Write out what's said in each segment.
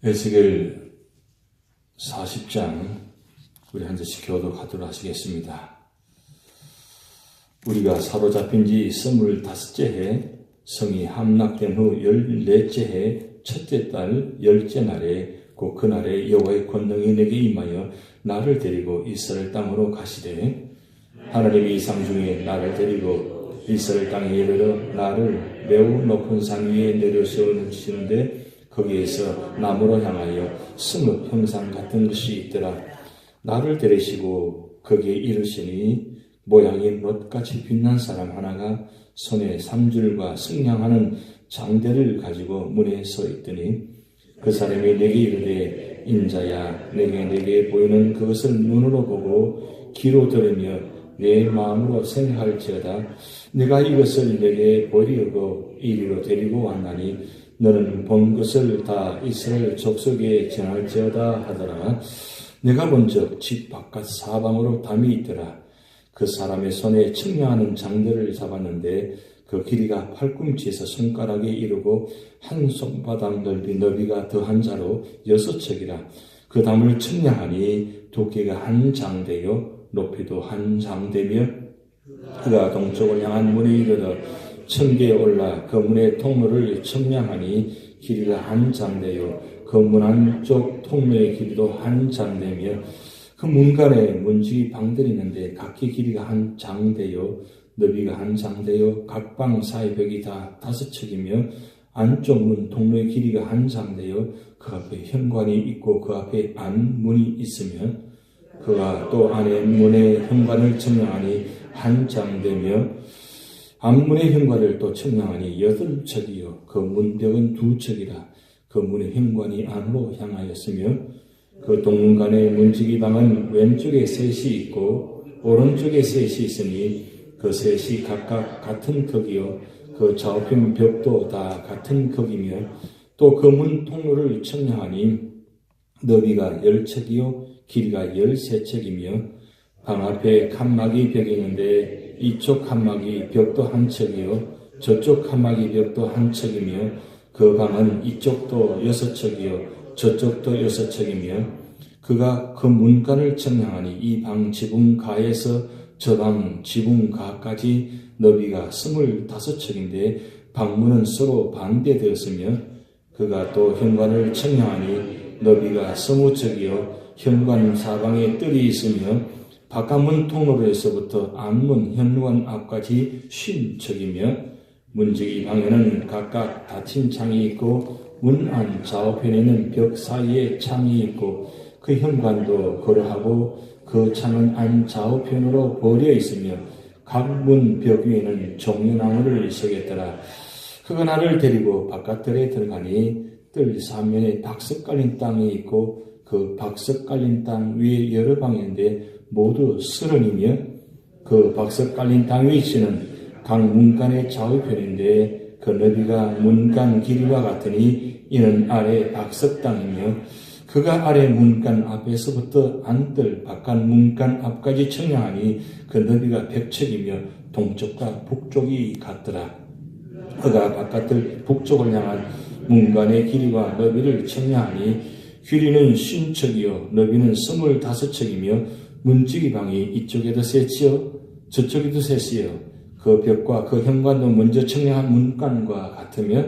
에스겔 40장 우리 한 절씩 교독하도록 하시겠습니다. 우리가 사로잡힌 지 25째 해 성이 함락된 후 14째 해 첫째 달 10째 날에 곧 그날에 여호와의 권능이 내게 임하여 나를 데리고 이스라엘 땅으로 가시되 하나님의 이상 중에 나를 데리고 이스라엘 땅에 이르러 나를 매우 높은 산 위에 내려세우시는데 거기에서 나무로 향하여 스뭇 형상 같은 것이 있더라. 나를 데리시고 거기에 이르시니 모양이 롯같이 빛난 사람 하나가 손에 삼줄과 승량하는 장대를 가지고 문에 서 있더니 그 사람이 내게 이르되 인자야 내게 보이는 그것을 눈으로 보고 귀로 들으며 내 마음으로 생각할지어다. 내가 이것을 내게 보이려고 이리로 데리고 왔나니 너는 본 것을 다 이스라엘 족속에 전할지어다 하더라. 내가 본즉 집 바깥 사방으로 담이 있더라. 그 사람의 손에 측량하는 장대를 잡았는데 그 길이가 팔꿈치에서 손가락에 이르고 한 손바닥 너비가 더한 자로 6척이라. 그 담을 측량하니 두께가 한 장대요 높이도 한 장대며 그가 동쪽을 향한 문에 이르러 천계에 올라 그 문의 통로를 측량하니 길이가 한 장대요 그 문 안쪽 통로의 길이도 한 장대며 그 문간에 문지기 방들이 있는데 각기 길이가 한 장대요 너비가 한 장대요 각 방 사이 벽이 다 5척이며 안쪽 문 통로의 길이가 한 장대요 그 앞에 현관이 있고 그 앞에 안문이 있으며 그가 또 안에 문의 현관을 측량하니 한 장대며 앞문의 현관을 또 측량하니 8척이요 그 문벽은 2척이라. 그 문의 현관이 안으로 향하였으며 그 동문간의 문지기 방은 왼쪽에 셋이 있고 오른쪽에 셋이 있으니 그 셋이 각각 같은 크기요 그 좌우편 벽도 다 같은 크기며 또 그 문 통로를 측량하니 너비가 10척이요 길이가 13척이며 방 앞에 칸막이 벽이 있는데 이쪽 칸막이 벽도 한 척이요 저쪽 칸막이 벽도 한 척이며 그 방은 이쪽도 6척이요 저쪽도 6척이며 그가 그 문간을 측량하니 이 방 지붕 가에서 저 방 지붕 가까지 너비가 25척인데 방문은 서로 반대되었으며 그가 또 현관을 측량하니 너비가 20척이요 현관 사방에 뜰이 있으며 바깥문 통로에서부터 안문 현관 앞까지 50척이며 문지기 방에는 각각 닫힌 창이 있고 문 안 좌우편에는 벽 사이에 창이 있고 그 현관도 그러하고 그 창은 안 좌우편으로 버려 있으며 각 문 벽 위에는 종려나무를 새겼더라. 그가 나를 데리고 바깥들에 들어가니 뜰 사면에 박석 깔린 땅이 있고 그 박석 깔린 땅 위에 여러 방인데 모두 30이며 그 박석 깔린 땅 위치는 각 문간의 좌우편인데 그 너비가 문간 길이와 같으니 이는 아래 박석 땅이며 그가 아래 문간 앞에서부터 안뜰 바깥 문간 앞까지 측량하니 그 너비가 100척이며 동쪽과 북쪽이 같더라. 그가 바깥뜰 북쪽을 향한 문간의 길이와 너비를 측량하니 길이는 50척이요 너비는 25척이며 문지기 방이 이쪽에도 셋이요 저쪽에도 셋이요 그 벽과 그 현관도 먼저 측량한 문간과 같으며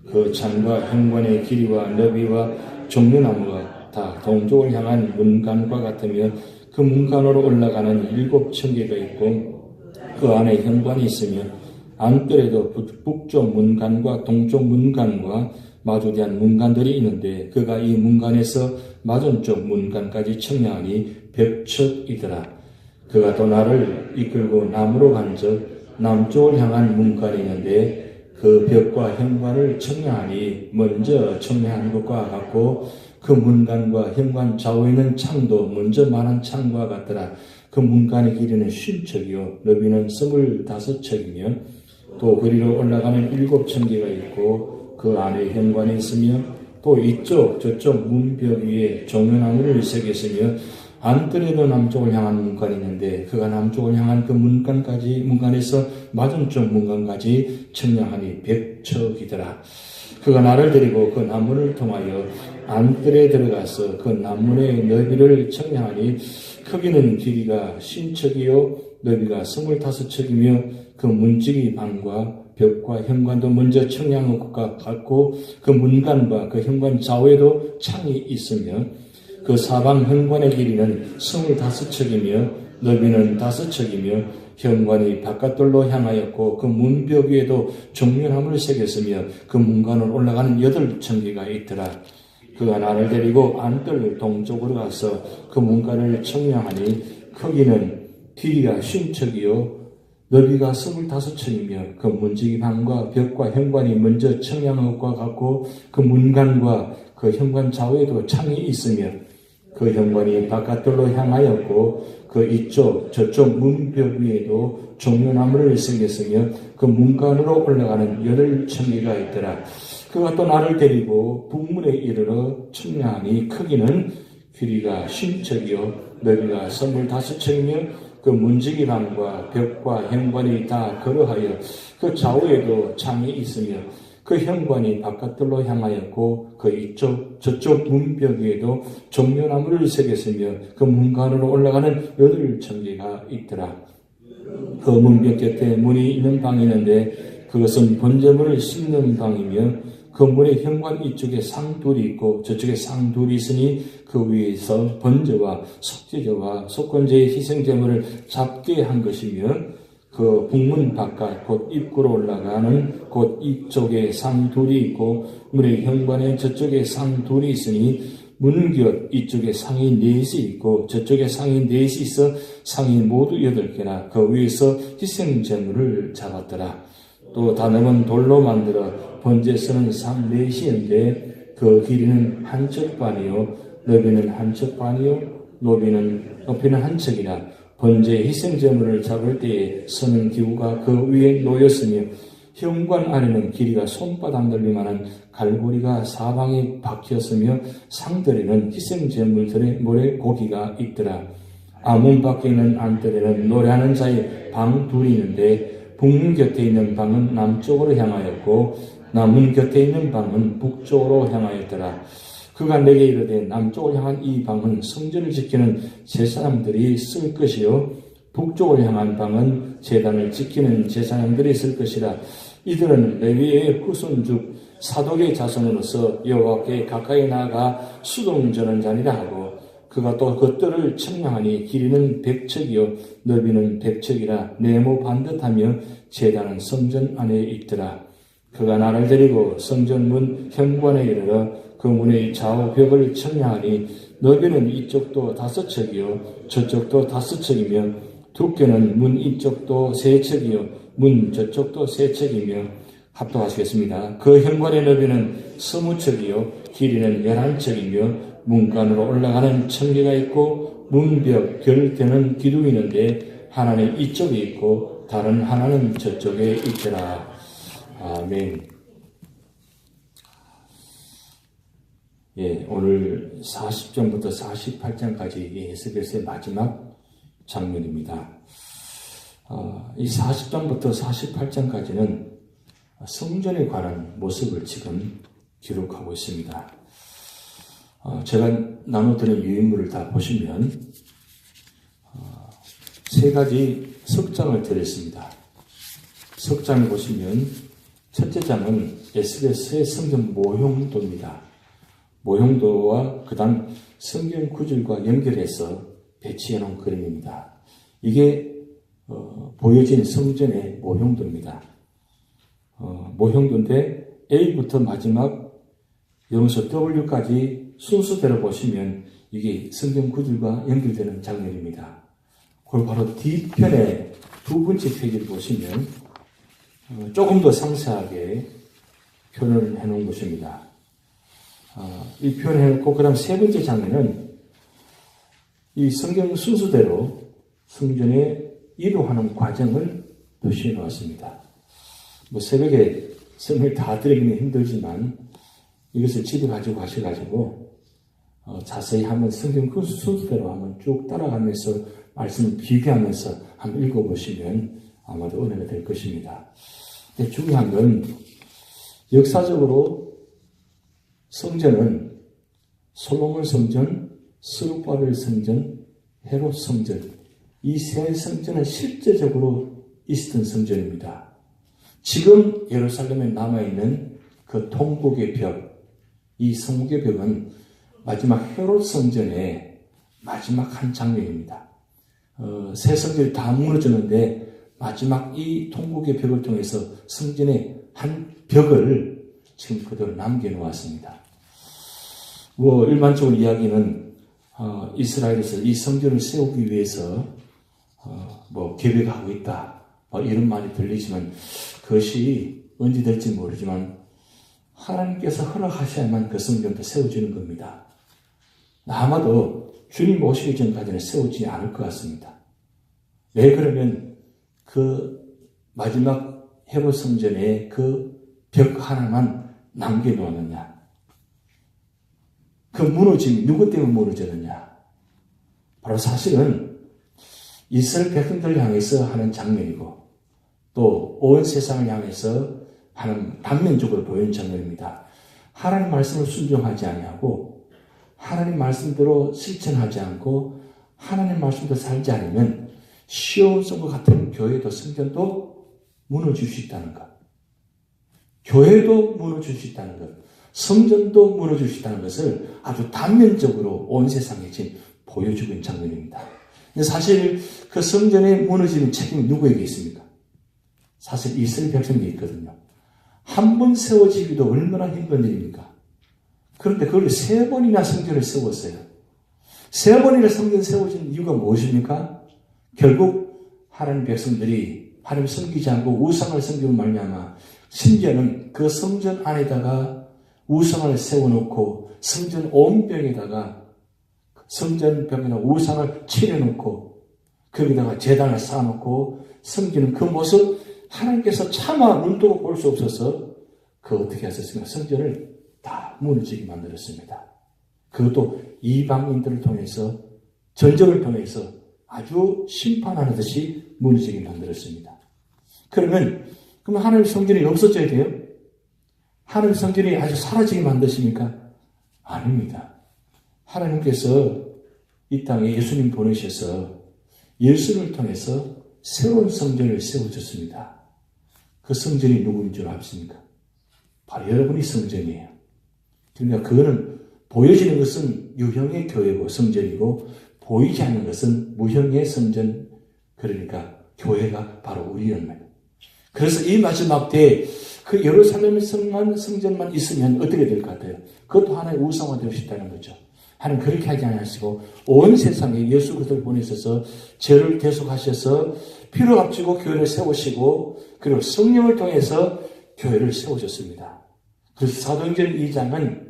그 창과 현관의 길이와 너비와 종려나무가 다 동쪽을 향한 문간과 같으며 그 문간으로 올라가는 7층계가 있고 그 안에 현관이 있으며 안뜰에도 북쪽 문간과 동쪽 문간과 마주대한 문간들이 있는데 그가 이 문간에서 맞은쪽 문간까지 측량하니 100척이더라. 그가 또 나를 이끌고 남으로 간즉 남쪽을 향한 문간이 있는데 그 벽과 현관을 측량하니 먼저 측량한 것과 같고 그 문간과 현관 좌우에는 창도 먼저 말한 창과 같더라. 그 문간의 길이는 50척이요 너비는 25척이며 또 그리로 올라가는 7층계가 있고 그 안에 현관이 있으며 또 이쪽 저쪽 문벽 위에 종려나무를 새겼으며 안뜰에도 남쪽을 향한 문간이 있는데 그가 남쪽을 향한 그 문간에서 맞은쪽 문간까지 측량하니 100척이더라. 그가 나를 데리고 그 나문을 통하여 안뜰에 들어가서 그 나문의 너비를 청량하니 크기는 길이가 50척이요 너비가 25척이며 그 문지기 방과 벽과 현관도 먼저 청량한 것과 같고 그 문간과 그 현관 좌우에도 창이 있으며 그 사방 현관의 길이는 25척이며 너비는 5척이며 현관이 바깥돌로 향하였고 그 문벽 위에도 종려나무를 새겼으며 그 문간으로 올라가는 8층기가 있더라. 그가 나를 데리고 안뜰 동쪽으로 가서 그 문간을 청량하니 크기는 길이가 50척이요 너비가 25척이며 그 문지기 방과 벽과 현관이 먼저 청량한 것과 같고 그 문간과 그 현관 좌우에도 창이 있으며 그 현관이 바깥돌로 향하였고 그 이쪽 저쪽 문벽 위에도 종려나무를 새겼으며 그 문간으로 올라가는 8층기가 있더라. 그가 또 나를 데리고 북문에 이르러 청량하니 크기는 길이가 50척이요 너비가 25척이며 그 문지기 방과 벽과 현관이 다 그러하여 그 좌우에도 창이 있으며 그 현관이 바깥들로 향하였고 그 이쪽 저쪽 문벽 위에도 종려나무를 새겼으며 그 문간으로 올라가는 8층기가 있더라. 그 문벽 곁에 문이 있는 방이 있는데 그것은 번제물을 씹는 방이며 그 문의 현관 이쪽에 상2이 있고 저쪽에 상2이 있으니 그 위에서 번제와 속죄제와 속건제의 희생제물을 잡게 한 것이며 그 북문 바깥 곧 입구로 올라가는 곧 이쪽에 상2이 있고 문의 현관에 저쪽에 상2이 있으니 문곁 이쪽에 상이 4이 있고 저쪽에 상이 4이 있어 상이 모두 8개나 그 위에서 희생제물을 잡았더라. 또 다름은 돌로 만들어 번제서는 상 4이인데 그 길이는 한 척반이요 너비는 한 척반이요 높이는 한 척이라 번제 희생제물을 잡을 때에 서는 기구가 그 위에 놓였으며 현관 안에는 길이가 손바닥 넓이만한 갈고리가 사방에 박혔으며 상들에는 희생제물들의 모래 고기가 있더라. 아문 밖에 있는 안뜰에는 노래하는 자의 방 2이 있는데 북문 곁에 있는 방은 남쪽으로 향하였고 남문 곁에 있는 방은 북쪽으로 향하였더라. 그가 내게 이르되 남쪽을 향한 이 방은 성전을 지키는 제사장들이 쓸 것이요 북쪽을 향한 방은 제단을 지키는 제사장들이 쓸 것이라. 이들은 레위의 후손 중 사독의 자손으로서 여호와께 가까이 나아가 수동전한 자니라 하고 그가 또 그들을 청량하니 길이는 100척이요 너비는 100척이라 네모 반듯하며 제단은 성전 안에 있더라. 그가 나를 데리고 성전 문 현관에 이르러 그 문의 좌우 벽을 청량하니 너비는 이쪽도 5척이요 저쪽도 5척이며 두께는 문 이쪽도 3척이요 문 저쪽도 3척이며 합독하시겠습니다. 그 현관의 너비는 20척이요 길이는 11척이며 문간으로 올라가는 층계가 있고 문벽 결대는 기둥이 있는데 하나는 이쪽에 있고 다른 하나는 저쪽에 있더라. 아멘. 예, 오늘 40장부터 48장까지 이 에스겔서의 마지막 장면입니다. 이 40장부터 48장까지는 성전에 관한 모습을 지금 기록하고 있습니다. 제가 나눠드린 유인물을 다 보시면 3가지 석장을 드렸습니다. 석장을 보시면 첫째 장은 에스겔서의 성경 모형도입니다. 모형도와 그 다음 성경 구절과 연결해서 배치해 놓은 그림입니다. 이게 보여진 성전의 모형도입니다. 모형도인데 A부터 마지막 영서 W까지 순서대로 보시면 이게 성경 구절과 연결되는 장면입니다. 그걸 바로 뒤편에 2번째 페이지를 보시면 조금 더 상세하게 표현을 해놓은 것입니다. 이 표현을 해놓고 그 다음 3번째 장면은 이 성경 순서대로 성전에 이루하는 과정을 표시해 놓았습니다. 새벽에 설명을 다 드리기는 힘들지만 이것을 집에 가지고 가셔가지고 자세히 한번 성경 그 순서대로 한번 쭉 따라가면서 말씀을 비교하면서 한번 읽어보시면 아마도 은혜가 될 것입니다. 근데 중요한 건 역사적으로 성전은 솔로몬 성전, 스룹바벨 성전, 헤롯 성전, 이 세 성전은 실제적으로 있었던 성전입니다. 지금 예루살렘에 남아있는 그 통곡의 벽, 이 성국의 벽은 마지막 헤롯 성전의 마지막 한 장면입니다. 새 성전이 다 무너졌는데 마지막 이 통곡의 벽을 통해서 성전의 한 벽을 지금 그대로 남겨놓았습니다. 일반적으로 이야기는 이스라엘에서 이 성전을 세우기 위해서 계획하고 있다, 이런 말이 들리지만 그것이 언제 될지 모르지만 하나님께서 허락하셔야만 그 성전도 세워지는 겁니다. 아마도 주님 오시기 전까지는 세우지 않을 것 같습니다. 왜 그러면 그 마지막 헤롯 성전에 그 벽 하나만 남겨놓았느냐? 그 무너짐이 누구 때문에 무너졌느냐? 바로 사실은 이스라엘 백성들을 향해서 하는 장면이고 또 온 세상을 향해서 하는 단면적으로 보이는 장면입니다. 하나님 말씀을 순종하지 아니하고 하나님 말씀대로 실천하지 않고 하나님 말씀대로 살지 않으면 시온성과 같은 교회도 성전도 무너질 수 있다는 것, 교회도 무너질 수 있다는 것, 성전도 무너질 수 있다는 것을 아주 단면적으로 온 세상에 지금 보여주고 있는 장면입니다. 사실 그 성전의 무너지는 책임이 누구에게 있습니까? 사실 이스라엘 백성이 있거든요. 한 번 세워지기도 얼마나 힘든 일입니까? 그런데 그걸 3번이나 성전을 세웠어요. 3번이나 성전 세워진 이유가 무엇입니까? 결국 하나님 백성들이 하나님 섬기지 않고 우상을 섬기고 말미암아 심지어는 그 성전 안에다가 우상을 세워놓고 성전 온 벽에다가 성전 벽에다 우상을 칠해놓고 거기다가 제단을 쌓아놓고 섬기는 그 모습 하나님께서 차마 눈뜨고 볼 수 없어서 그 어떻게 하셨습니까? 성전을 다 무너지게 만들었습니다. 그것도 이방인들을 통해서 전쟁을 통해서 아주 심판하는 듯이 무너지게 만들었습니다. 그러면 하나님 성전이 없어져야 돼요? 하나님 성전이 아주 사라지게 만드십니까? 아닙니다. 하나님께서 이 땅에 예수님 보내셔서 예수를 통해서 새로운 성전을 세워줬습니다. 그 성전이 누구인 줄 아십니까? 바로 여러분이 성전이에요. 그러니까 그거는 보여지는 것은 유형의 교회고 성전이고 보이지 않는 것은 무형의 성전, 그러니까 교회가 바로 우리는 말이에요. 그래서 이 마지막 때에 그 예루살렘 성전만 있으면 어떻게 될 것 같아요? 그것도 하나의 우상화 되고 싶다는 거죠. 하나님 그렇게 하지 않으시고 온 세상에 예수 그리스도를 보내셔서 죄를 대속하셔서 피로 값지고 교회를 세우시고 그리고 성령을 통해서 교회를 세우셨습니다. 그래서 사도행전 2장은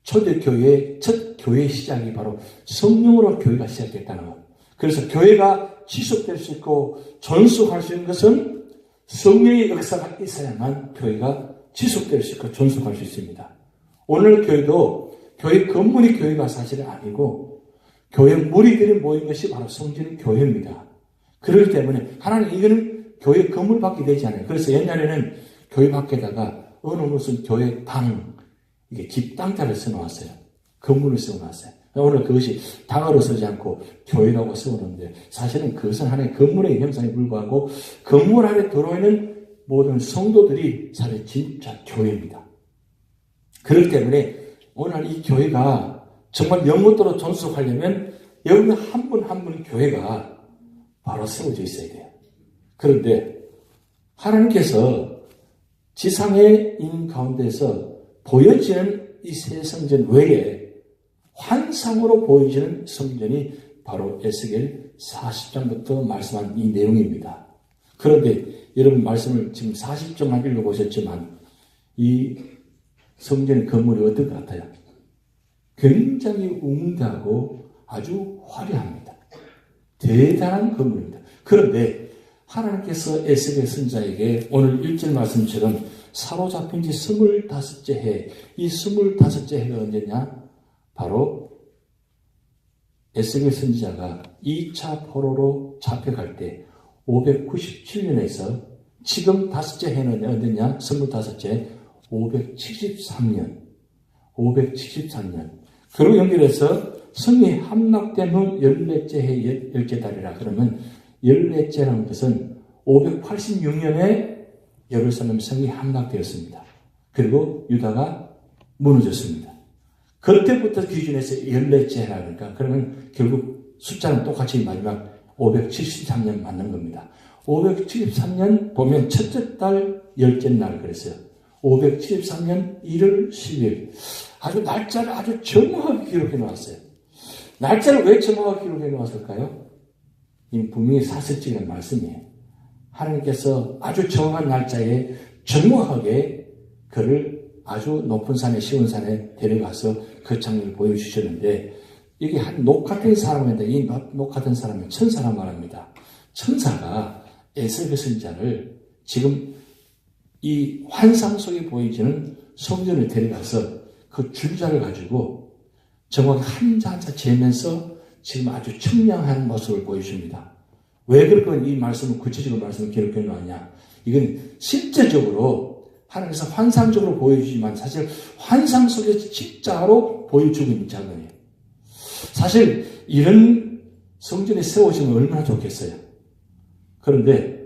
초대교회의 첫 교회의 시작이 바로 성령으로 교회가 시작됐다는 것. 그래서 교회가 지속될 수 있고 존속할 수 있는 것은 성령의 역사가 있어야만 교회가 지속될 수 있고 존속할 수 있습니다. 오늘 교회도 교회 건물이 교회가 사실은 아니고 교회 무리들이 모인 것이 바로 성전 교회입니다. 그렇기 때문에 하나님 이거는 교회 건물밖에 되지 않아요. 그래서 옛날에는 교회 밖에다가 어느 무슨 교회 당, 이게 집당자를 써놓았어요. 건물을 써놓았어요. 오늘 그것이 당으로 서지 않고 교회라고 세우는데 사실은 그것은 하나의 건물의 형상에 불과하고 건물 안에 들어있는 모든 성도들이 사실 진짜 교회입니다. 그렇기 때문에 오늘 이 교회가 정말 영원토록 존속하려면 여러분 한 분 한 분 교회가 바로 세워져 있어야 돼요. 그런데 하나님께서 지상의 인 가운데서 보여지는 이 새 성전 외에 환상으로 보여지는 성전이 바로 에스겔 40장부터 말씀한 이 내용입니다. 그런데 여러분 말씀을 지금 40장만 읽어보셨지만 이 성전의 건물이 어떨 것 같아요? 굉장히 웅장하고 아주 화려합니다. 대단한 건물입니다. 그런데 하나님께서 에스겔 선지자에게 오늘 1절 말씀처럼 사로잡힌 지 25째 해, 이 25째 해가 언제냐? 바로 에스겔 선지자가 2차 포로로 잡혀갈 때 597년에서 지금 5째 해는 언제냐? 25째 573년. 그로 연결해서 성이 함락된 후 14째 해 10째 달이라 그러면 14째라는 것은 586년에 예루살렘 성이 함락되었습니다. 그리고 유다가 무너졌습니다. 그때부터 기준해서 14째라 그러니까 그러면 결국 숫자는 똑같이 마지막 573년 맞는 겁니다. 573년 보면 첫째 달 10째 날 그랬어요. 573년 1월 10일. 아주 날짜를 아주 정확하게 기록해 놓았어요. 날짜를 왜 정확하게 기록해 놓았을까요? 이 분명히 사실적인 말씀이에요. 하나님께서 아주 정확한 날짜에 정확하게 그를 아주 높은 산에 시온 산에 데려가서 그 장면을 보여주셨는데 이게 한 녹화된 사람인데 이 녹화된 사람은 천사라 말합니다. 천사가 에스겔 선지자를 지금 이 환상 속에 보이지는 성전을 데려가서 그 줄자를 가지고 정확히 한자 한자 재면서 지금 아주 청량한 모습을 보여줍니다. 왜 그렇게 이 말씀을 구체적으로 말씀을 기록해 놓았냐? 이건 실제적으로 하나님께서 환상적으로 보여주지만 사실 환상 속에서 진짜로 보여주고 있는 장면이에요. 사실 이런 성전이 세워지면 얼마나 좋겠어요. 그런데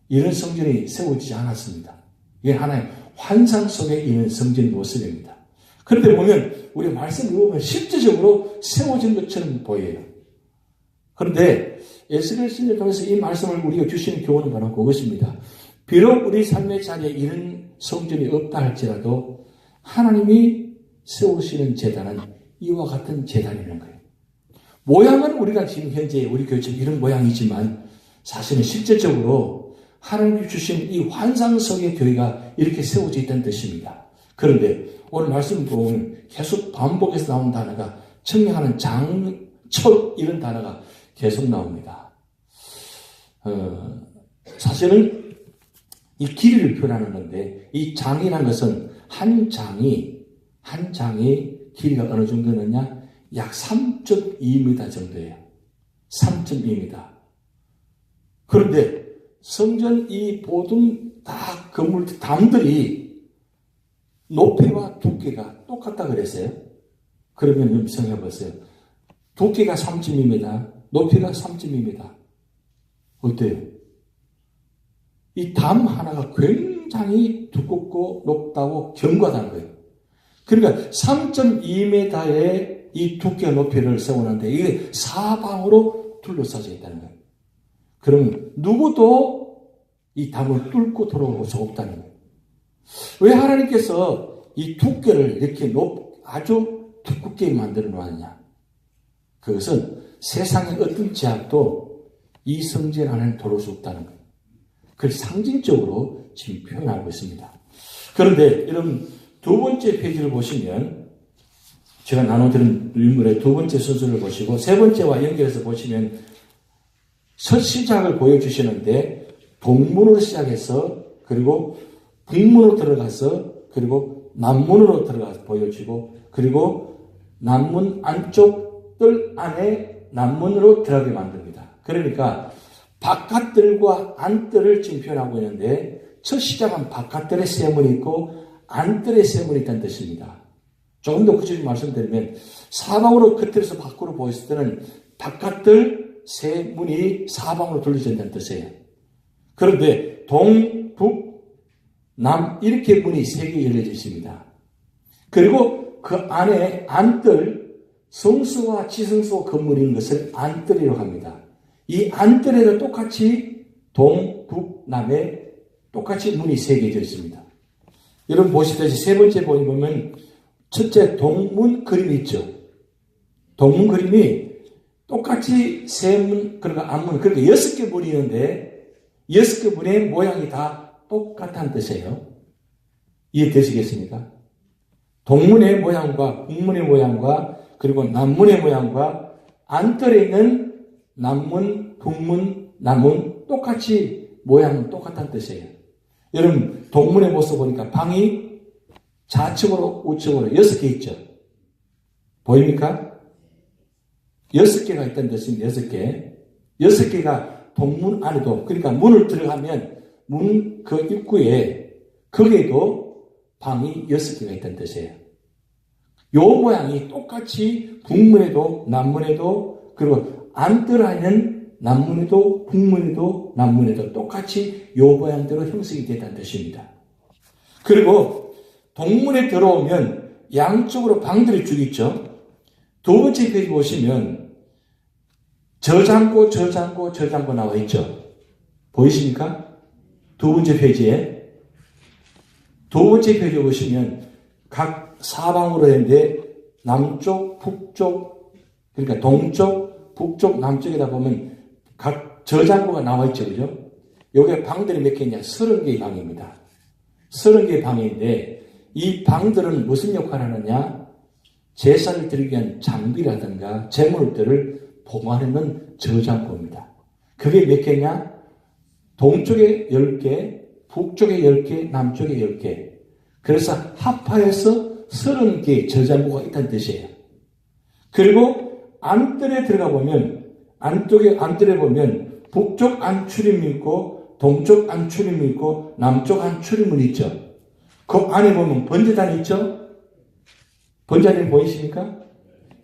이런 성전이 세워지지 않았습니다. 이게 하나의 환상 속에 있는 성전의 모습입니다. 그런데 보면 우리 말씀을 보면 실제적으로 세워진 것처럼 보여요. 그런데 에스겔 선지자를 통해서 이 말씀을 우리가 주시는 교훈은 바로 그것입니다. 비록 우리 삶의 자리에 이런 성전이 없다 할지라도 하나님이 세우시는 제단은 이와 같은 제단이라는 거예요. 모양은 우리가 지금 현재 우리 교회처럼 이런 모양이지만 사실은 실제적으로 하나님이 주신 이 환상 속의 교회가 이렇게 세워져 있다는 뜻입니다. 그런데 오늘 말씀 보면 계속 반복해서 나온 단어가 청량하는 장철 이런 단어가 계속 나옵니다. 사실은 이 길이를 표현하는 건데 이 장이라는 것은 한 장이 길이가 어느 정도느냐? 약 3.2m 정도예요. 3.2m. 그런데 성전 이 모든 다 건물 담들이 높이와 두께가 똑같다 그랬어요. 그러면 생각해 보세요. 두께가 3.2m, 높이가 3.2m. 어때요? 이 담 하나가 굉장히 두껍고 높다고 견고하다는 거예요. 그러니까 3.2m의 이 두께와 높이를 세우는데 이게 사방으로 둘러싸져 있다는 거예요. 그럼 누구도 이 담을 뚫고 들어올 수 없다는 거예요. 왜 하나님께서 이 두께를 이렇게 아주 두껍게 만들어 놓았냐? 그것은 세상의 어떤 제약도 이 성전 안에 들어올 수 없다는 거예요. 그걸 상징적으로 지금 표현하고 있습니다. 그런데 여러분 두 번째 페이지를 보시면 제가 나눠드린 인물의 두 번째 순서를 보시고 세 번째와 연결해서 보시면 첫 시작을 보여주시는데 동문으로 시작해서 그리고 북문으로 들어가서 그리고 남문으로 들어가서 보여주고 그리고 남문 안쪽 뜰 안에 남문으로 들어가게 만듭니다. 그러니까 바깥뜰과 안뜰을 지금 표현하고 있는데 첫 시작은 바깥뜰에 세문이 있고 안뜰에 세문이 있다는 뜻입니다. 조금 더 구체적으로 말씀드리면 사방으로 겉에서 밖으로 보였을 때는 바깥뜰 세문이 사방으로 둘러진다는 뜻이에요. 그런데 동, 북, 남 이렇게 문이 세 개 열려져 있습니다. 그리고 그 안에 안뜰 성수와 지성소 건물인 것을 안뜰이라고 합니다. 이 안뜰에도 똑같이 동, 북, 남에 똑같이 문이 세 개져 있습니다. 여러분 보시다시피 세 번째 보면 첫째 동문 그림이 있죠. 동문 그림이 똑같이 세문 그러니까 앞문 그러니까 6개 문이 있는데 6개 문의 모양이 다 똑같다는 뜻이에요. 이해되시겠습니까? 동문의 모양과 북문의 모양과 그리고 남문의 모양과 안뜰에 있는 남문, 북문, 남문 똑같이 모양은 똑같다는 뜻이에요. 여러분 동문의 모습 보니까 방이 좌측으로 우측으로 6개 있죠. 보입니까? 6개가 있다는 뜻입니다. 6개. 6개가 동문 안에도 그러니까 문을 들어가면 문 그 입구에 거기에도 방이 6개가 있다는 뜻이에요. 요 모양이 똑같이 북문에도 남문에도 그리고 안뜰하는 남문에도 북문에도 남문에도 똑같이 요 모양대로 형성이 됐다는 뜻입니다. 그리고 동문에 들어오면 양쪽으로 방들이 쭉 있죠. 두 번째 페이지 보시면 저장고 나와 있죠. 보이십니까? 두 번째 페이지에 보시면 각 사방으로 되는데 남쪽, 북쪽, 그러니까 동쪽, 북쪽, 남쪽에다 보면 각 저장고가 나와 있죠. 그죠? 여기에 방들이 몇 개냐? 30개의 방입니다. 30개의 방인데 이 방들은 무슨 역할을 하느냐? 제사를 드리기 위한 장비라든가 재물들을 보관하는 저장고입니다. 그게 몇 개냐? 동쪽에 10개, 북쪽에 10개, 남쪽에 10개. 그래서 합하여서 30개의 저장고가 있다는 뜻이에요. 그리고 안뜰에 들어가 보면, 안뜰에 보면 북쪽 안출입이 있고, 동쪽 안출입이 있고, 남쪽 안출입문이 있죠. 그 안에 보면 번제단이 있죠? 번제단이 보이십니까?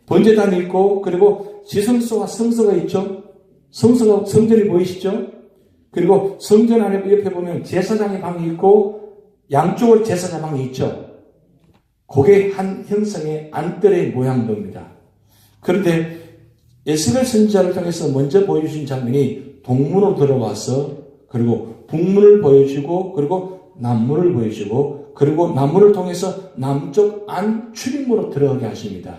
번제단이 있고, 그리고 지성소와 성소가 있죠? 성전이 보이시죠? 그리고 성전 안에 옆에 보면 제사장의 방이 있고, 양쪽으로 제사장 방이 있죠? 그게 한 형성의 안뜰의 모양도입니다. 그런데 에스겔 선지자를 통해서 먼저 보여주신 장면이 동문으로 들어와서 그리고 북문을 보여주고 그리고 남문을 보여주고 그리고 남문을 통해서 남쪽 안 출입문으로 들어가게 하십니다.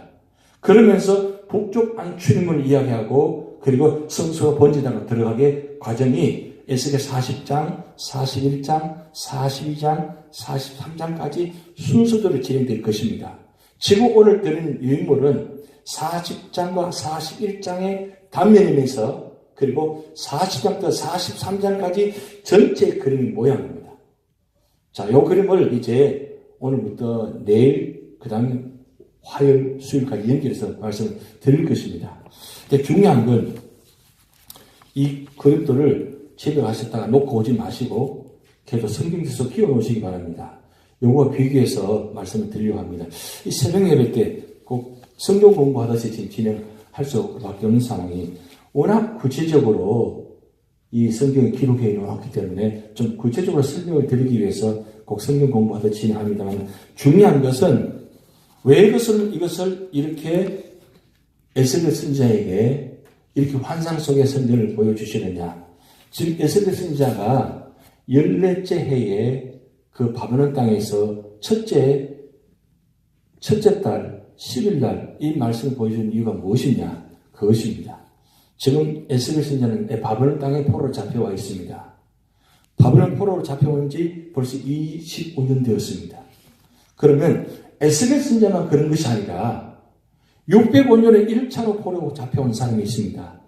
그러면서 북쪽 안 출입문을 이야기하고 그리고 성소가 번제단으로 들어가게 과정이 에스겔 40장, 41장, 42장, 43장까지 순서대로 진행될 것입니다. 지금 오늘 드리는 유인물은 40장과 41장의 단면이면서 그리고 40장부터 43장까지 전체 그림 모양입니다. 자, 이 그림을 이제 오늘부터 내일, 그 다음에 화요일, 수요일까지 연결해서 말씀을 드릴 것입니다. 근데 중요한 건 이 그림들을 집에 가셨다가 놓고 오지 마시고 계속 성경에서 끼워 놓으시기 바랍니다. 요거와 비교해서 말씀을 드리려고 합니다. 이 새벽 예배 때 꼭 성경 공부하듯이 지금 진행할 수밖에 없는 상황이 워낙 구체적으로 이 성경에 기록해 놓았기 때문에 좀 구체적으로 설명을 드리기 위해서 꼭 성경 공부하듯이 진행합니다만 중요한 것은 왜 이것을 이렇게 에스겔 선지자에게 이렇게 환상 속의 성경을 보여주시느냐. 지금 에스겔 선지자가 14째 해에 그 바벨론 땅에서 첫째 달 10일 날 이 말씀을 보여주는 이유가 무엇이냐? 그것입니다. 지금 에스겔 선지자는 바벨론 땅에 포로로 잡혀와 있습니다. 바벨론 포로로 잡혀온 지 벌써 25년 되었습니다. 그러면 에스겔 선지자만 그런 것이 아니라 605년에 1차로 포로로 잡혀온 사람이 있습니다.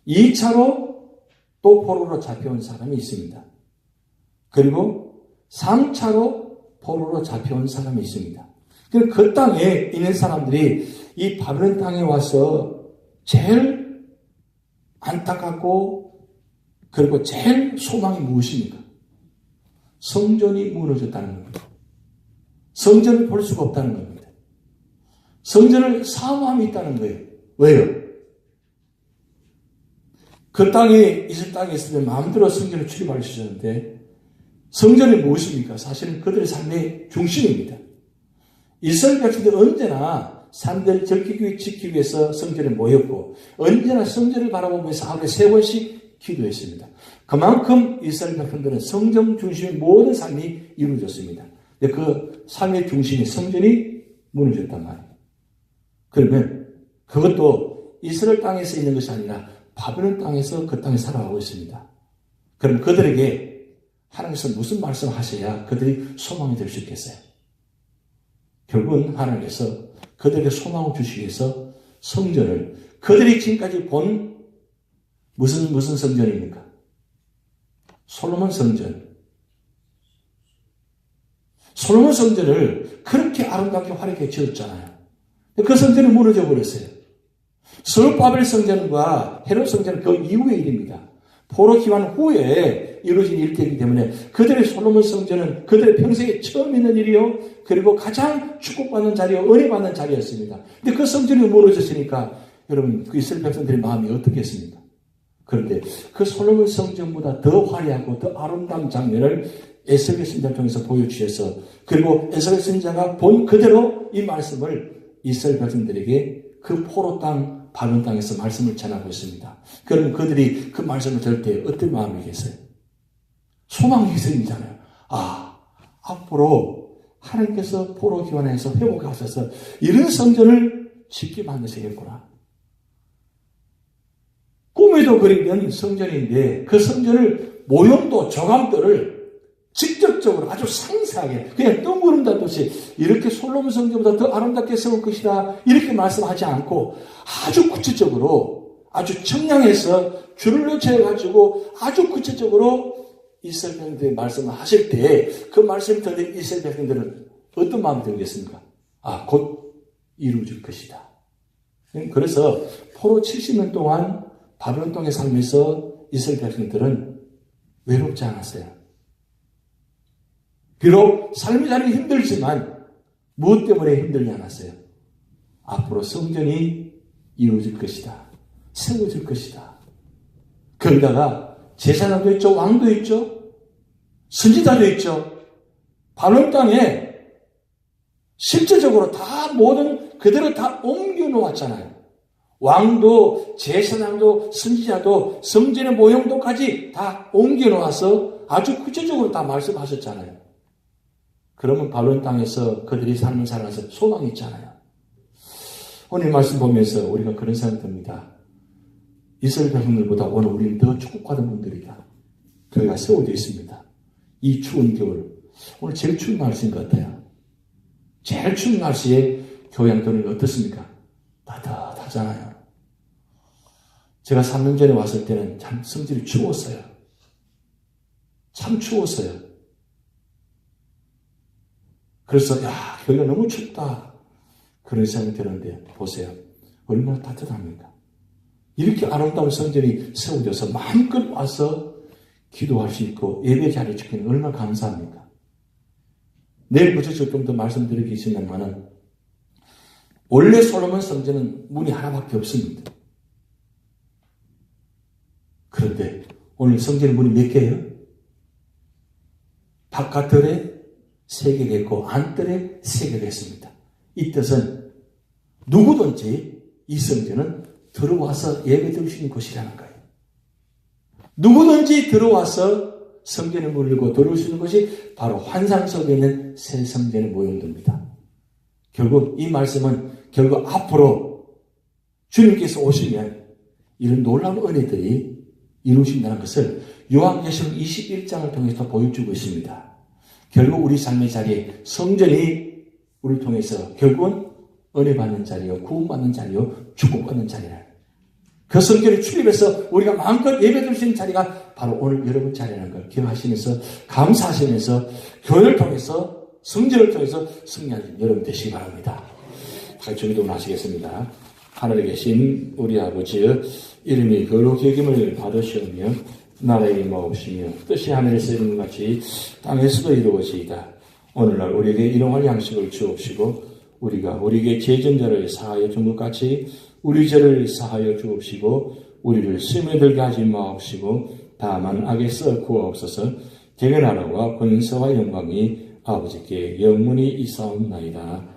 2차로 또 포로로 잡혀온 사람이 있습니다. 그리고 3차로 포로로 잡혀온 사람이 있습니다. 그 땅에 있는 사람들이 이 바벨론 땅에 와서 제일 안타깝고 그리고 제일 소망이 무엇입니까? 성전이 무너졌다는 겁니다. 성전을 볼 수가 없다는 겁니다. 성전을 사모함이 있다는 거예요. 왜요? 그 땅에 있을 땅에 있으면 마음대로 성전을 출입할 수 있었는데 성전이 무엇입니까? 사실은 그들의 삶의 중심입니다. 이스라엘 백성들은 언제나 산들 지키기 위해서 성전에 모였고 언제나 성전을 바라보면서 하루에 3번씩 기도했습니다. 그만큼 이스라엘 백성들은 성전 중심의 모든 삶이 이루어졌습니다. 그 삶의 중심이 성전이 무너졌단 말이에요. 그러면 그것도 이스라엘 땅에서 있는 것이 아니라 바벨론 땅에서 그 땅에 살아가고 있습니다. 그럼 그들에게 하나님께서 무슨 말씀을 하셔야 그들이 소망이 될 수 있겠어요? 결국은 하나님께서 그들에게 소망을 주시기 위해서 성전을 그들이 지금까지 본 무슨 성전입니까? 솔로몬 성전. 솔로몬 성전을 그렇게 아름답게 화려하게 지었잖아요. 그 성전이 무너져 버렸어요. 서울바벨 성전과 헤롯 성전은 그 이후의 일입니다. 포로 기환 후에 이루어진 일이기 때문에 그들의 솔로몬 성전은 그들의 평생에 처음 있는 일이요. 그리고 가장 축복받는 자리요. 은혜받는 자리였습니다. 근데 그 성전이 무너졌으니까 여러분 그 이스라엘 백성들의 마음이 어떻겠습니까? 그런데 그 솔로몬 성전보다 더 화려하고 더 아름다운 장면을 에스겔 선지자를 통해서 보여주셔서 그리고 에스겔 선지자가 본 그대로 이 말씀을 이스라엘 백성들에게 그 포로 땅 바벨론 땅에서 말씀을 전하고 있습니다. 그럼 그들이 그 말씀을 들을 때 어떤 마음이겠어요? 소망이 생기잖아요. 아, 앞으로 하나님께서 포로 기환에서 회복하셔서 이런 성전을 짓게 만드시겠구나. 꿈에도 그리던 성전인데 그 성전을 모형도 조각들을 직접적으로 아주 상세하게 그냥 뜬구름다듯이 이렇게 솔로몬 성전보다 더 아름답게 세울 것이다 이렇게 말씀하지 않고 아주 구체적으로 아주 청량해서 줄을 놓쳐가지고 아주 구체적으로 이스라엘 백성들의 말씀을 하실 때 그 말씀을 듣는 이스라엘 백성들은 어떤 마음이 들겠습니까? 아, 곧 이루어질 것이다. 그래서 포로 70년 동안 바벨론 땅에 살면서 이스라엘 백성들은 외롭지 않았어요. 비록 삶이 자리 힘들지만 무엇 때문에 힘들지 않았어요? 앞으로 성전이 이루어질 것이다. 세워질 것이다. 거기다가 제사장도 있죠. 왕도 있죠. 선지자도 있죠. 바벨론 땅에 실제적으로 다 모든 그대로 다 옮겨 놓았잖아요. 왕도 제사장도 선지자도 성전의 모형도까지 다 옮겨 놓아서 아주 구체적으로 다 말씀하셨잖아요. 그러면 바벨론 땅에서 그들이 삶을 살아가서 소망이 있잖아요. 오늘 말씀 보면서 우리가 그런 생각 듭니다. 이스라엘 백성들보다 오늘 우리는 더 축복받은 분들이다. 교회가 세워져 있습니다. 이 추운 겨울, 오늘 제일 추운 날씨인 것 같아요. 제일 추운 날씨에 교회 안도는 어떻습니까? 따뜻하잖아요. 제가 3년 전에 왔을 때는 참 성질이 추웠어요. 참 추웠어요. 그래서 교회가 너무 춥다 그런 생각이 드는데 보세요. 얼마나 따뜻합니까? 이렇게 아름다운 성전이 세워져서 마음껏 와서 기도할 수 있고 예배 자리에 지키는 얼마나 감사합니까? 내일 구체적으로 좀 더 말씀드리겠습니다만은 원래 솔로몬 성전은 문이 하나밖에 없습니다. 그런데 오늘 성전의 문이 몇 개예요? 바깥뜰에 3개가 있고 안뜰에 3개가 있습니다. 이 뜻은 누구든지 이 성전은 들어와서 예배 드릴 수 있는 곳이라는 거예요. 누구든지 들어와서 성전에 물리고 들어올 수 있는 것이 바로 환상 속에 있는 새 성전의 모형들입니다. 결국 이 말씀은 결국 앞으로 주님께서 오시면 이런 놀라운 은혜들이 이루어진다는 것을 요한계시록 21장을 통해서 보여주고 있습니다. 결국 우리 삶의 자리에 성전이 우리를 통해서 결국은 은혜 받는 자리요, 구원받는 자리요, 축복받는 자리라. 그 성전에 출입해서 우리가 마음껏 예배드릴 수 있는 자리가 바로 오늘 여러분 자리라는 걸 기억하시면서 감사하시면서 교회를 통해서 성전을 통해서 승리하는 여러분 되시기 바랍니다. 같이 기도하시겠습니다. 하늘에 계신 우리 아버지여 이름이 거룩히 여김을 받으시오며 나라의 임하옵시며 뜻이 하늘에서 이룬 것 같이 땅에서도 이루어지이다. 오늘날 우리에게 일용할 양식을 주옵시고 우리가 우리에게 죄전자를 사하여 준 것 같이 우리 죄를 사하여 주옵시고 우리를 시험에 들게 하지 마옵시고 다만 악에서 구하옵소서. 대변하라와 권세와 영광이 아버지께 영원히 있사옵나이다.